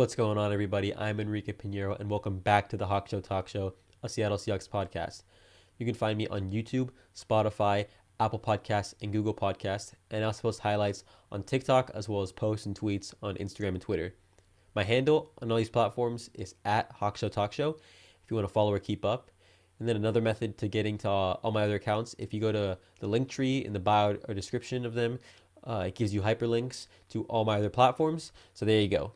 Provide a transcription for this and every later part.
What's going on, everybody? I'm Enrique Pinheiro, and welcome back to the Hawk Show Talk Show, a Seattle Seahawks podcast. You can find me on YouTube, Spotify, Apple Podcasts, and Google Podcasts, and I also post highlights on TikTok as well as posts and tweets on Instagram and Twitter. My handle on all these platforms is at Hawk Show Talk Show if you want to follow or keep up. And then another method to getting to all my other accounts, if you go to the link tree in the bio or description of them, it gives you hyperlinks to all my other platforms. So there you go.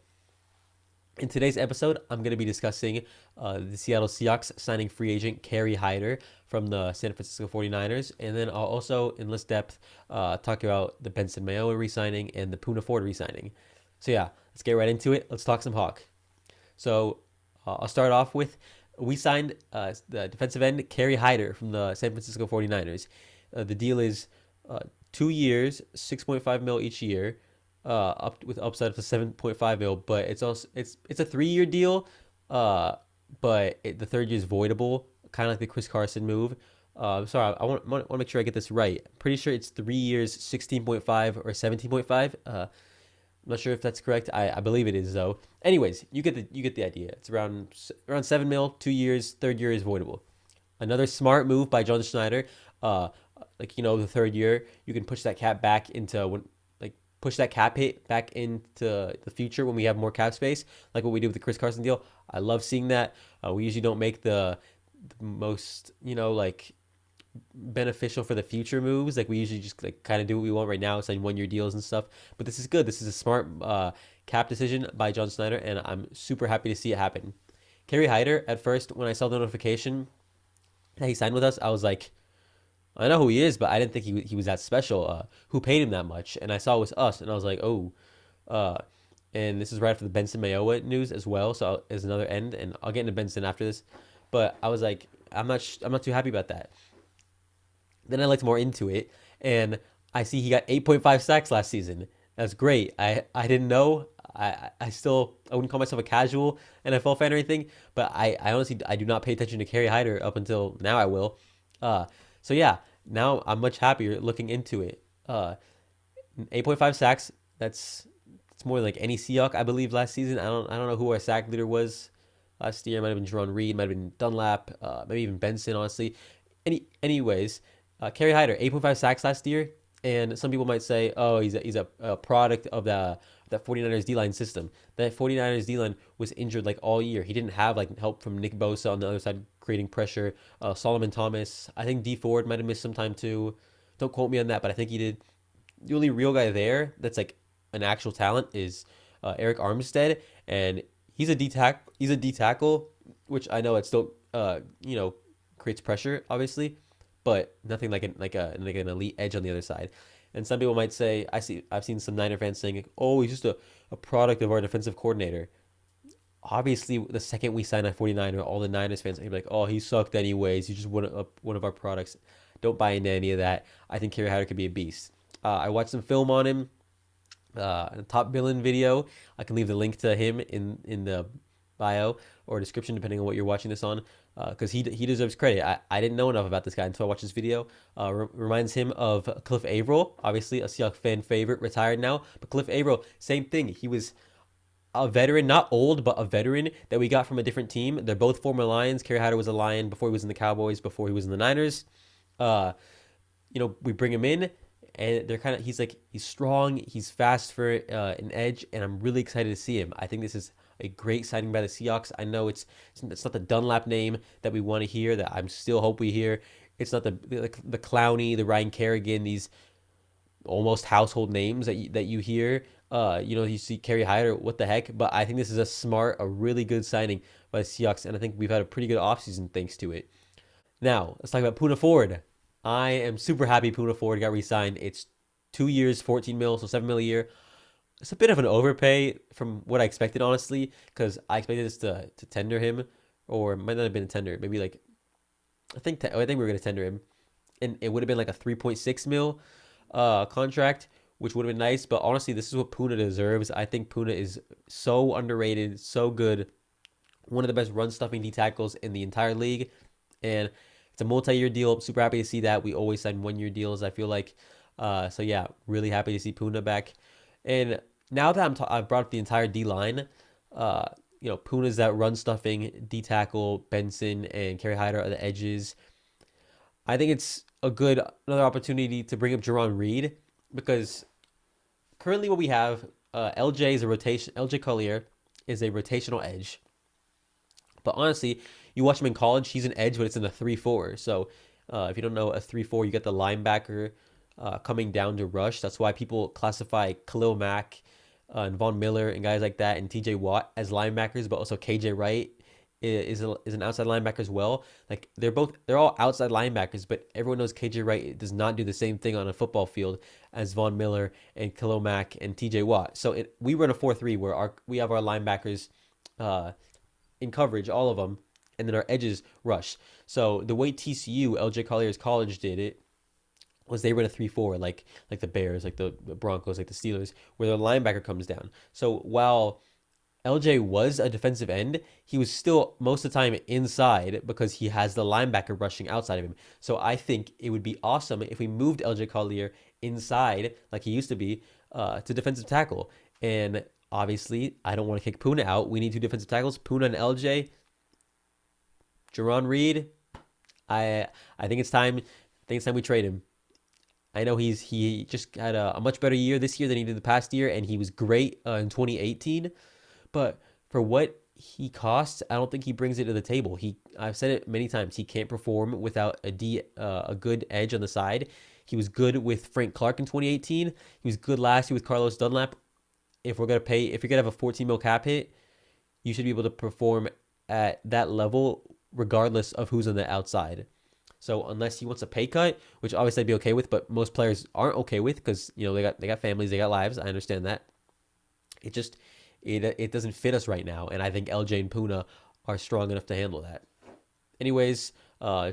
In today's episode, I'm going to be discussing the Seattle Seahawks signing free agent Kerry Hyder from the San Francisco 49ers. And then I'll also, in less depth, talk about the Benson Mayowa re-signing and the Poona Ford re-signing. So yeah, let's get right into it. Let's talk some Hawk. So I'll start off with, we signed the defensive end Kerry Hyder from the San Francisco 49ers. The deal is 2 years, 6.5 mil each year. Up with upside to 7.5 mil, but it's also it's a 3-year deal, but the third year is voidable, kind of like the Chris Carson move. Sorry, I want to make sure I get this right. I'm pretty sure it's 3 years, 16.5 or 17.5. I'm not sure if that's correct. I believe it is though. Anyways, you get the idea. It's around 7 mil, 2 years, third year is voidable. Another smart move by John Schneider. The third year you can push that cap back into push that cap hit back into the future when we have more cap space, like what we did with the Chris Carson deal. I love seeing that. We usually don't make the most, beneficial for the future moves. Like we usually just kind of do what we want right now, sign 1-year deals and stuff. But this is good. This is a smart cap decision by John Snyder, and I'm super happy to see it happen. Kerry Hyder, at first, when I saw the notification that he signed with us, I was like, I know who he is, but I didn't think he was that special. Who paid him that much? And I saw it was us, and I was like, oh. And this is right after the Benson Mayowa news as well, so as another end, and I'll get into Benson after this. But I was like, I'm not too happy about that. Then I looked more into it, and I see he got 8.5 sacks last season. That's great. I didn't know. I wouldn't call myself a casual NFL fan or anything, but I honestly I do not pay attention to Kerry Hyder up until now. I will. So yeah, now I'm much happier looking into it. 8.5 sacks. It's more than like any Seahawk, I believe, last season. I don't know who our sack leader was last year. It might have been Jerron Reed, might have been Dunlap, maybe even Benson. Honestly, anyways, Kerry Hyder 8.5 sacks last year, and some people might say, oh, he's a product of that 49ers D-line system. That 49ers D-line was injured like all year. He didn't have help from Nick Bosa on the other side creating pressure. Solomon Thomas, I think D Ford might have missed some time too. Don't quote me on that, but I think he did. The only real guy there that's like an actual talent is Eric Armstead, and he's a D tackle, which I know it still creates pressure obviously, but nothing like an elite edge on the other side. And some people might say, I've seen some Niner fans saying, oh, he's just a product of our defensive coordinator. Obviously, the second we sign a 49er, all the Niners fans are be like, oh, he sucked anyways. He's just one of our products. Don't buy into any of that. I think Kerry Hyder could be a beast. I watched some film on him, a Top Villain video. I can leave the link to him in the bio or description, depending on what you're watching this on, because he deserves credit. I didn't know enough about this guy until I watched this video. Reminds him of Cliff Avril, obviously a Seahawks fan favorite, retired now. But Cliff Avril, same thing. He was a veteran, not old, but a veteran that we got from a different team. They're both former Lions. Kerry Hyder was a Lion before he was in the Cowboys, before he was in the Niners. We bring him in, and he's strong, he's fast for an edge, and I'm really excited to see him. I think this is a great signing by the Seahawks. I know it's not the Dunlap name that we want to hear, that I'm still hope we hear. It's not the Clowney, the Ryan Kerrigan, these almost household names that you hear. You see Kerry Hyder, what the heck? But I think this is a really good signing by the Seahawks, and I think we've had a pretty good offseason thanks to it. Now, let's talk about Poona Ford. I am super happy Poona Ford got re-signed. It's 2 years, 14 mil, so 7 mil a year. It's a bit of an overpay from what I expected, honestly, because I expected us to tender him, or it might not have been a tender. Maybe I think we were going to tender him, and it would have been like a 3.6 mil contract, which would have been nice. But honestly, this is what Poona deserves. I think Poona is so underrated, so good. One of the best run-stuffing D tackles in the entire league. And it's a multi-year deal. I'm super happy to see that. We always sign 1-year deals, I feel like. So yeah, really happy to see Poona back. And now that I've brought up the entire D line, Uh, Poona's that run stuffing, D tackle, Benson and Kerry Hyder are the edges. I think it's another opportunity to bring up Jerron Reed because currently what we have, LJ is a rotation. LJ Collier is a rotational edge, but honestly, you watch him in college, he's an edge, but it's in the 3-4. So if you don't know a 3-4, you get the linebacker coming down to rush. That's why people classify Khalil Mack and Von Miller and guys like that and TJ Watt as linebackers, but also KJ Wright is an outside linebacker as well. Like they're all outside linebackers, but everyone knows KJ Wright does not do the same thing on a football field as Von Miller and Khalil Mack and TJ Watt. So we run a 4-3 where we have our linebackers uh, in coverage, all of them, and then our edges rush. So the way TCU, LJ Collier's college did it was they run a 3-4 like the Bears, like the Broncos, like the Steelers, where their linebacker comes down. So while LJ was a defensive end, he was still most of the time inside because he has the linebacker rushing outside of him. So I think it would be awesome if we moved LJ Collier inside like he used to be to defensive tackle. And obviously, I don't want to kick Poona out. We need two defensive tackles, Poona and LJ. Jerron Reed, I think it's time. I think it's time we trade him. I know he just had a much better year this year than he did the past year, and he was great in 2018. But for what he costs, I don't think he brings it to the table. I've said it many times. He can't perform without a good edge on the side. He was good with Frank Clark in 2018. He was good last year with Carlos Dunlap. If you're gonna have a 14 mil cap hit, you should be able to perform at that level regardless of who's on the outside. So unless he wants a pay cut, which obviously I'd be okay with, but most players aren't okay with because they got families, they got lives. I understand that. It just it doesn't fit us right now, and I think LJ and Poona are strong enough to handle that. Anyways,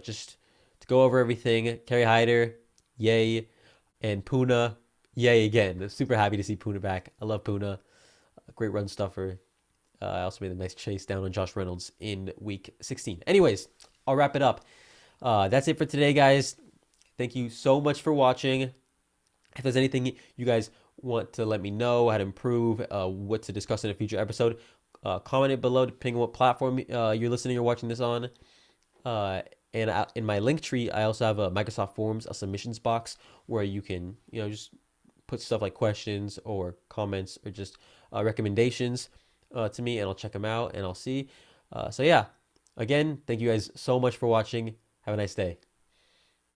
just to go over everything, Kerry Hyder, yay, and Poona, yay again. I'm super happy to see Poona back. I love Poona, great run stuffer. I also made a nice chase down on Josh Reynolds in week 16. Anyways, I'll wrap it up. That's it for today, guys. Thank you so much for watching. If there's anything you guys want to let me know, how to improve, what to discuss in a future episode, comment it below depending on what platform you're listening or watching this on. And in my link tree, I also have a Microsoft Forms, a submissions box where you can, just put stuff like questions or comments or just recommendations to me, and I'll check them out and I'll see. So yeah, again, thank you guys so much for watching. Have a nice day.